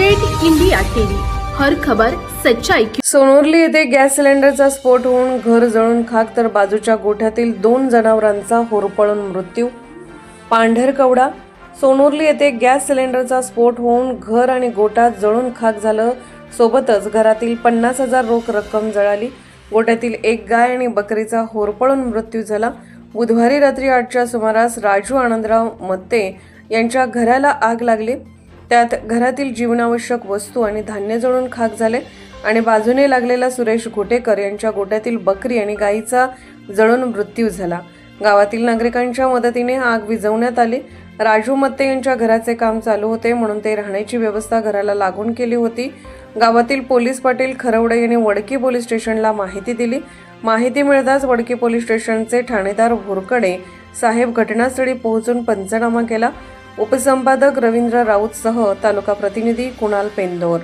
Red India TV, हर खबर सच्चाई की। सोनोर्ली येथे गॅस सिलेंडरचा स्फोट होऊन घर जळून खाक, तर बाजूच्या गोठ्यातील 2 जनावरांचा होरपळून मृत्यू। पांढरकवडा सोनोर्ली येथे गॅस सिलेंडरचा स्फोट होऊन घर आणि गोठा जळून खाक झालं। सोबतच घरातील 50,000 रोख रक्कम जळाली। गोठ्यातील एक गाय आणि बकरीचा होरपळून मृत्यू झाला। बुधवारी रात्री 8च्या सुमारास राजू आनंदराव मत्ते यांच्या घराला आग लागली। त्यात घरातील जीवनावश्यक वस्तू आणि धान्य जळून खाक झाले आणि बाजूने लागलेला सुरेश घोटेकर यांच्या गोठ्यातील बकरी आणि गायीचा जळून मृत्यू झाला। गावातील नागरिकांच्या मदतीने आग विझवण्यात आली। राजू मत्ते यांच्या घराचे काम चालू होते, म्हणून ते राहण्याची व्यवस्था घराला लागून केली होती। गावातील पोलीस पाटील खरवडे यांनी वडकी पोलीस स्टेशनला माहिती दिली। माहिती मिळताच वडकी पोलीस स्टेशनचे ठाणेदार भोरकडे साहेब घटनास्थळी पोहोचून पंचनामा केला। उपसंपादक रवींद्र राऊतसह तालुका प्रतिनिधी कुणाल पेंदोर।